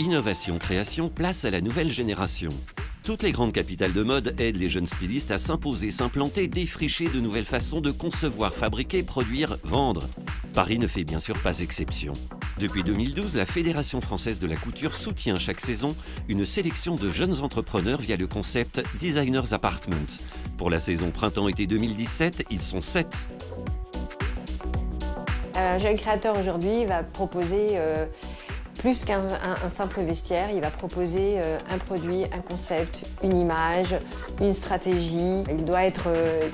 Innovation, création, place à la nouvelle génération. Toutes les grandes capitales de mode aident les jeunes stylistes à s'imposer, s'implanter, défricher de nouvelles façons de concevoir, fabriquer, produire, vendre. Paris ne fait bien sûr pas exception. Depuis 2012, la Fédération française de la couture soutient chaque saison une sélection de jeunes entrepreneurs via le concept Designers Apartment. Pour la saison printemps-été 2017, ils sont 7. Un jeune créateur aujourd'hui va proposer plus qu'un simple vestiaire, il va proposer un produit, un concept, une image, une stratégie. Il doit être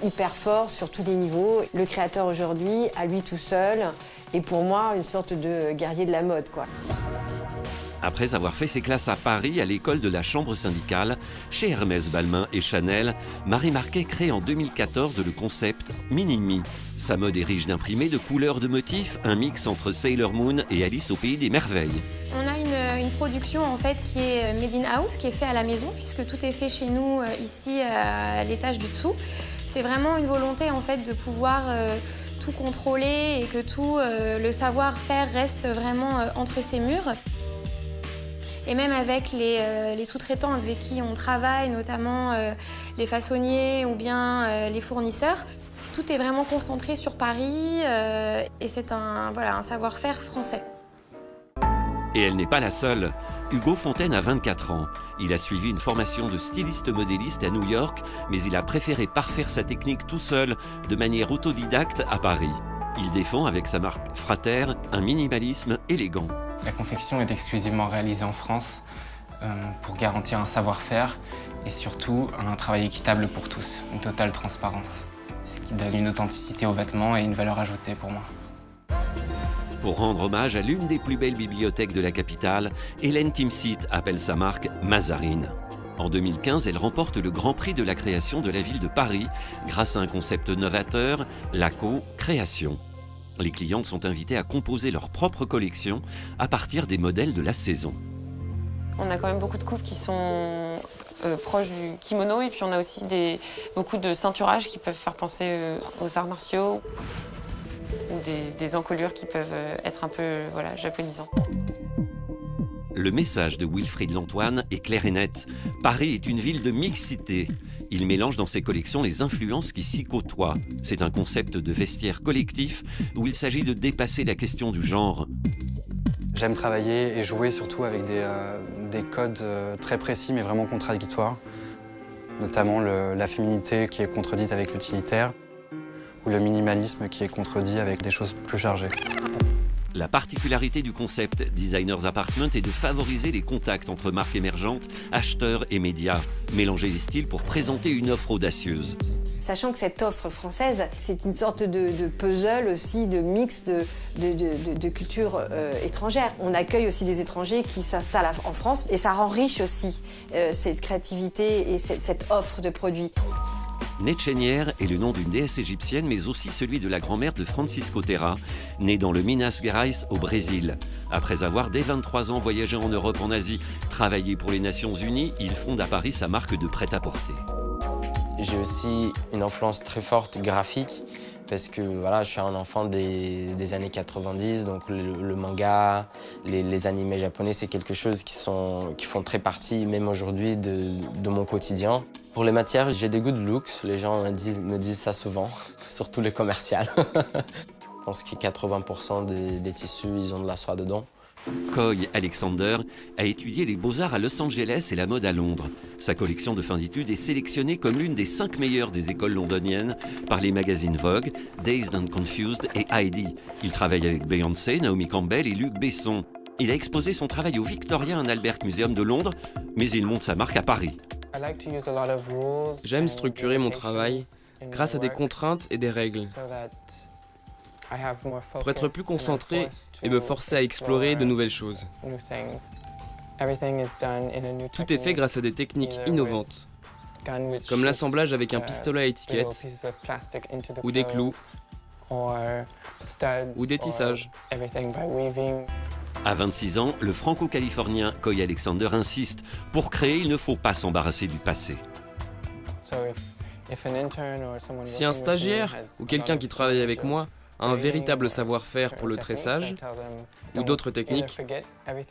hyper fort sur tous les niveaux. Le créateur aujourd'hui, à lui tout seul, est pour moi une sorte de guerrier de la mode, quoi. Après avoir fait ses classes à Paris, à l'école de la Chambre syndicale, chez Hermès, Balmain et Chanel, Marie Marquet crée en 2014 le concept Mini-Me. Sa mode est riche d'imprimés, de couleurs, de motifs, un mix entre Sailor Moon et Alice au pays des merveilles. On a une production en fait qui est made in house, qui est fait à la maison, puisque tout est fait chez nous ici à l'étage du dessous. C'est vraiment une volonté en fait de pouvoir tout contrôler et que tout le savoir-faire reste vraiment entre ces murs. Et même avec les sous-traitants avec qui on travaille, notamment les façonniers ou bien les fournisseurs, tout est vraiment concentré sur Paris et c'est un savoir-faire français. Et elle n'est pas la seule. Hugo Fontaine a 24 ans. Il a suivi une formation de styliste-modéliste à New York, mais il a préféré parfaire sa technique tout seul, de manière autodidacte à Paris. Il défend avec sa marque Frater un minimalisme élégant. La confection est exclusivement réalisée en France pour garantir un savoir-faire et surtout un travail équitable pour tous, une totale transparence. Ce qui donne une authenticité aux vêtements et une valeur ajoutée pour moi. Pour rendre hommage à l'une des plus belles bibliothèques de la capitale, Hélène Timsit appelle sa marque Mazarine. En 2015, elle remporte le Grand Prix de la création de la ville de Paris grâce à un concept novateur, la co-création. Les clientes sont invitées à composer leur propre collection à partir des modèles de la saison. On a quand même beaucoup de coupes qui sont proches du kimono et puis on a aussi beaucoup de ceinturages qui peuvent faire penser aux arts martiaux ou des encolures qui peuvent être un peu japonisants. Le message de Wilfried Lantoine est clair et net. Paris est une ville de mixité. Il mélange dans ses collections les influences qui s'y côtoient. C'est un concept de vestiaire collectif où il s'agit de dépasser la question du genre. J'aime travailler et jouer surtout avec des codes très précis mais vraiment contradictoires. Notamment la féminité qui est contredite avec l'utilitaire ou le minimalisme qui est contredit avec des choses plus chargées. La particularité du concept Designers Apartment est de favoriser les contacts entre marques émergentes, acheteurs et médias. Mélanger les styles pour présenter une offre audacieuse. Sachant que cette offre française, c'est une sorte de puzzle aussi, de mix de cultures étrangères. On accueille aussi des étrangers qui s'installent en France et ça rend riche aussi cette créativité et cette offre de produits. Netchenière est le nom d'une déesse égyptienne, mais aussi celui de la grand-mère de Francisco Terra, née dans le Minas Gerais au Brésil. Après avoir dès 23 ans voyagé en Europe, en Asie, travaillé pour les Nations Unies, il fonde à Paris sa marque de prêt-à-porter. J'ai aussi une influence très forte graphique, parce que je suis un enfant des années 90, donc le manga, les animés japonais, c'est quelque chose qui font très partie, même aujourd'hui, de mon quotidien. Pour les matières, j'ai des good looks, les gens me disent ça souvent, surtout les commerciales. Je pense que 80% des tissus, ils ont de la soie dedans. Coy Alexander a étudié les beaux-arts à Los Angeles et la mode à Londres. Sa collection de fin d'études est sélectionnée comme l'une des 5 meilleures des écoles londoniennes par les magazines Vogue, Dazed and Confused et Heidi. Il travaille avec Beyoncé, Naomi Campbell et Luc Besson. Il a exposé son travail au Victoria and Albert Museum de Londres, mais il monte sa marque à Paris. J'aime structurer mon travail grâce à des contraintes et des règles pour être plus concentré et me forcer à explorer de nouvelles choses. Tout est fait grâce à des techniques innovantes, comme l'assemblage avec un pistolet à étiquette, ou des clous, ou des tissages. À 26 ans, le franco-californien Coy Alexander insiste. Pour créer, il ne faut pas s'embarrasser du passé. Si un stagiaire ou quelqu'un qui travaille avec moi a un véritable savoir-faire pour le tressage ou d'autres techniques,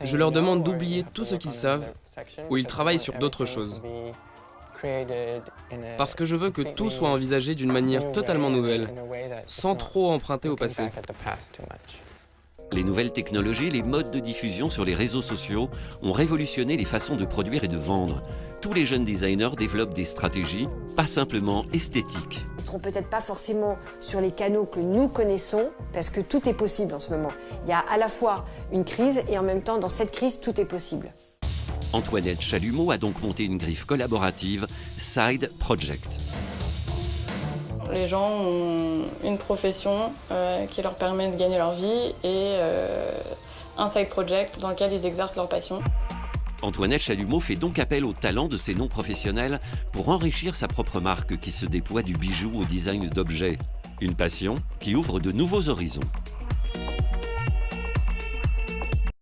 je leur demande d'oublier tout ce qu'ils savent ou ils travaillent sur d'autres choses. Parce que je veux que tout soit envisagé d'une manière totalement nouvelle, sans trop emprunter au passé. Les nouvelles technologies, les modes de diffusion sur les réseaux sociaux ont révolutionné les façons de produire et de vendre. Tous les jeunes designers développent des stratégies, pas simplement esthétiques. Ils ne seront peut-être pas forcément sur les canaux que nous connaissons, parce que tout est possible en ce moment. Il y a à la fois une crise et en même temps, dans cette crise, tout est possible. Antoinette Chalumeau a donc monté une griffe collaborative, Side Project. Les gens ont une profession qui leur permet de gagner leur vie et un side project dans lequel ils exercent leur passion. Antoinette Chalumeau fait donc appel au talent de ses non-professionnels pour enrichir sa propre marque qui se déploie du bijou au design d'objets. Une passion qui ouvre de nouveaux horizons.